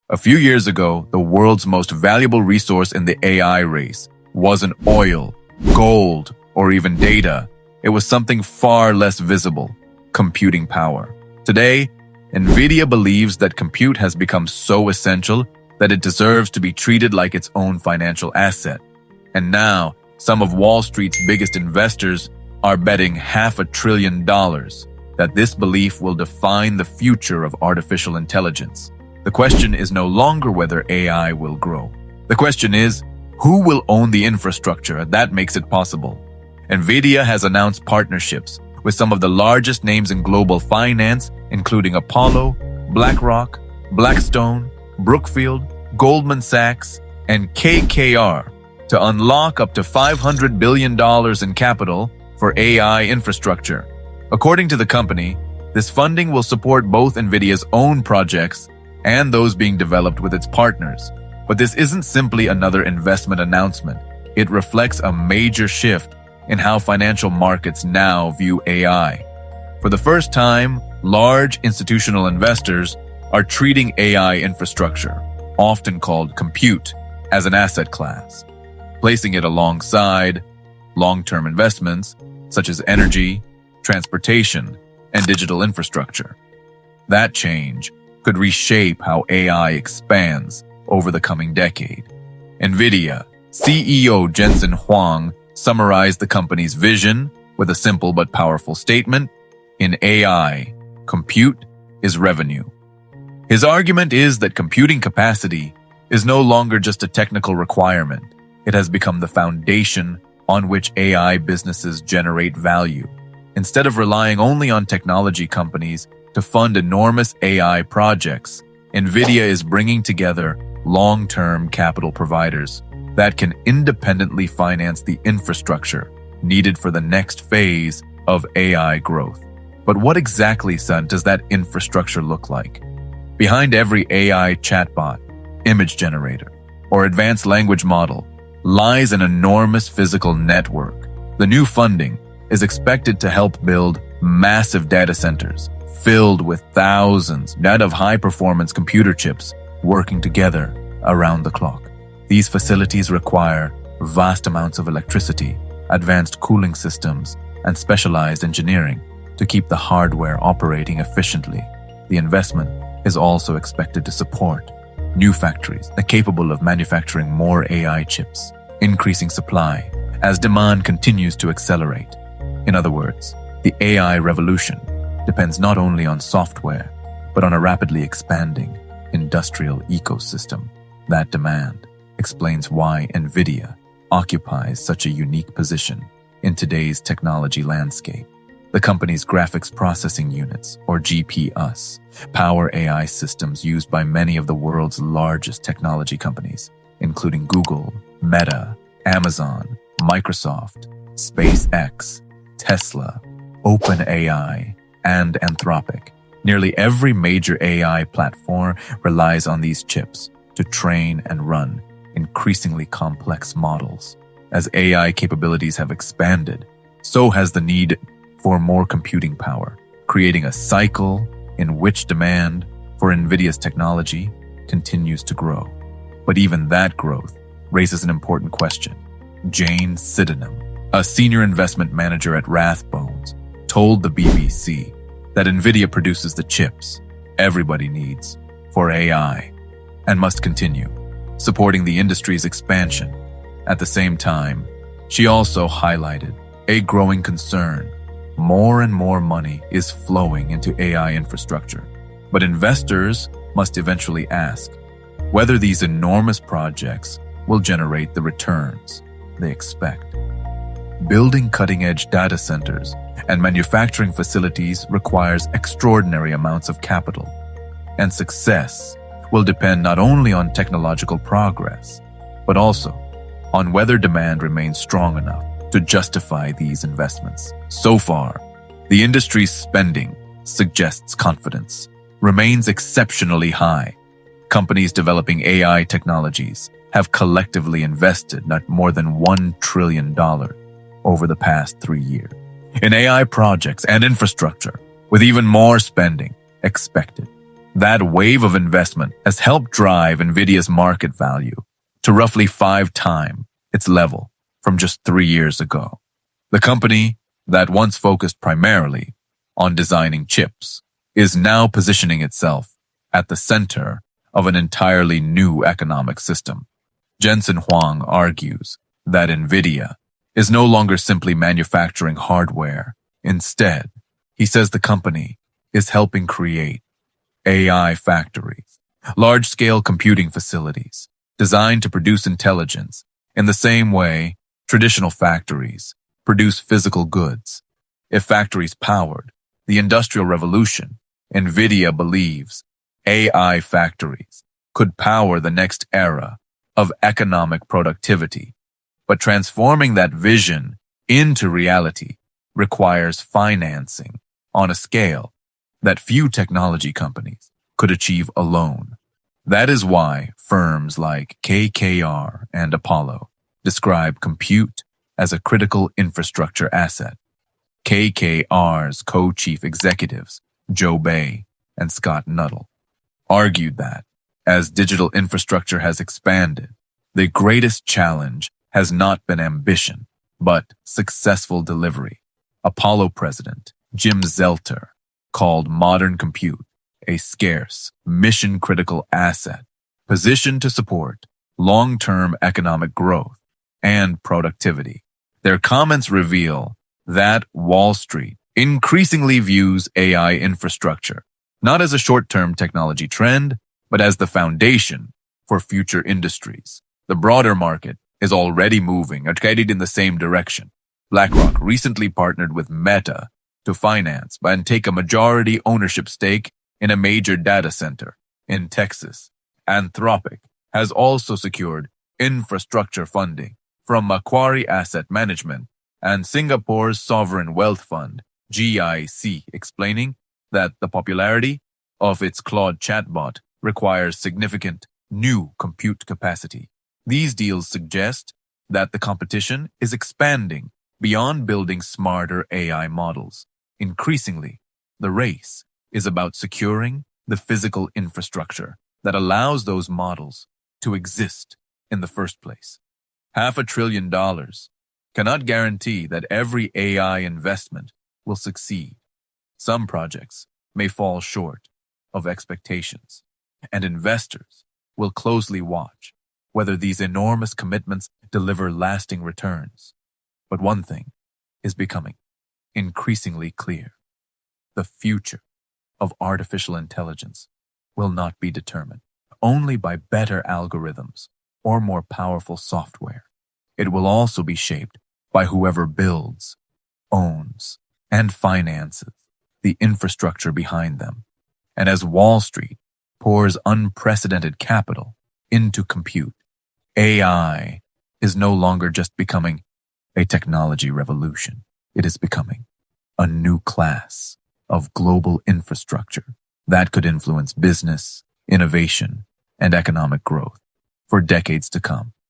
A few years ago, the world's most valuable resource in the AI race wasn't oil, gold, or even data. It was something far less visible: computing power. Today, Nvidia believes that compute has become so essential that it deserves to be treated like its own financial asset. And now, some of Wall Street's biggest investors are betting $500 billion that this belief will define the future of artificial intelligence. The question is no longer whether AI will grow. The question is, who will own the infrastructure that makes it possible? Nvidia has announced partnerships with some of the largest names in global finance, including Apollo, BlackRock, Blackstone, Brookfield, Goldman Sachs, and KKR, to unlock up to $500 billion in capital for AI infrastructure. According to the company, this funding will support both Nvidia's own projects and those being developed with its partners. But this isn't simply another investment announcement. It reflects a major shift in how financial markets now view AI. For the first time, large institutional investors are treating AI infrastructure, often called compute, as an asset class, placing it alongside long-term investments such as energy, transportation, and digital infrastructure. That change could reshape how AI expands over the coming decade. Nvidia CEO Jensen Huang summarized the company's vision with a simple but powerful statement: in AI, compute is revenue. His argument is that computing capacity is no longer just a technical requirement. It has become the foundation on which AI businesses generate value. Instead of relying only on technology companies to fund enormous AI projects, Nvidia is bringing together long-term capital providers that can independently finance the infrastructure needed for the next phase of AI growth. But what exactly, son, does that infrastructure look like? Behind every AI chatbot, image generator, or advanced language model lies an enormous physical network. The new funding is expected to help build massive data centers filled with thousands of high-performance computer chips working together around the clock. These facilities require vast amounts of electricity, advanced cooling systems, and specialized engineering to keep the hardware operating efficiently. The investment is also expected to support new factories that are capable of manufacturing more AI chips, increasing supply as demand continues to accelerate. In other words, the AI revolution depends not only on software, but on a rapidly expanding industrial ecosystem. That demand explains why Nvidia occupies such a unique position in today's technology landscape. The company's graphics processing units, or GPUs, power AI systems used by many of the world's largest technology companies, including Google, Meta, Amazon, Microsoft, SpaceX, Tesla, OpenAI, and Anthropic. Nearly every major AI platform relies on these chips to train and run increasingly complex models. As AI capabilities have expanded, so has the need for more computing power, creating a cycle in which demand for Nvidia's technology continues to grow. But even that growth raises an important question. Jane Sydenham, a senior investment manager at Rathbones, told the BBC that Nvidia produces the chips everybody needs for AI and must continue supporting the industry's expansion. At the same time, she also highlighted a growing concern. More and more money is flowing into AI infrastructure, but investors must eventually ask whether these enormous projects will generate the returns they expect. Building cutting-edge data centers and manufacturing facilities requires extraordinary amounts of capital, and success will depend not only on technological progress, but also on whether demand remains strong enough to justify these investments. So far, the industry's spending suggests confidence remains exceptionally high. Companies developing AI technologies have collectively invested not more than $1 trillion over the past 3 years in AI projects and infrastructure, with even more spending expected. That wave of investment has helped drive Nvidia's market value to roughly 5 times its level from just 3 years ago. The company that once focused primarily on designing chips is now positioning itself at the center of an entirely new economic system. Jensen Huang argues that Nvidia is no longer simply manufacturing hardware. Instead, he says the company is helping create AI factories, large-scale computing facilities designed to produce intelligence in the same way traditional factories produce physical goods. If factories powered the Industrial Revolution, Nvidia believes AI factories could power the next era of economic productivity. But transforming that vision into reality requires financing on a scale that few technology companies could achieve alone. That is why firms like KKR and Apollo describe compute as a critical infrastructure asset. KKR's co-chief executives, Joe Bay and Scott Nuttall, argued that as digital infrastructure has expanded, the greatest challenge has not been ambition, but successful delivery. Apollo president Jim Zelter called modern compute a scarce, mission-critical asset positioned to support long-term economic growth and productivity. Their comments reveal that Wall Street increasingly views AI infrastructure not as a short-term technology trend, but as the foundation for future industries. The broader market is already moving and headed in the same direction. BlackRock recently partnered with Meta to finance and take a majority ownership stake in a major data center in Texas. Anthropic has also secured infrastructure funding from Macquarie Asset Management and Singapore's Sovereign Wealth Fund, GIC, explaining that the popularity of its Claude chatbot requires significant new compute capacity. These deals suggest that the competition is expanding beyond building smarter AI models. Increasingly, the race is about securing the physical infrastructure that allows those models to exist in the first place. $500 billion cannot guarantee that every AI investment will succeed. Some projects may fall short of expectations, and investors will closely watch whether these enormous commitments deliver lasting returns. But one thing is becoming increasingly clear. The future of artificial intelligence will not be determined only by better algorithms or more powerful software. It will also be shaped by whoever builds, owns, and finances the infrastructure behind them. And as Wall Street pours unprecedented capital into compute, AI is no longer just becoming a technology revolution. It is becoming a new class of global infrastructure that could influence business, innovation, and economic growth for decades to come.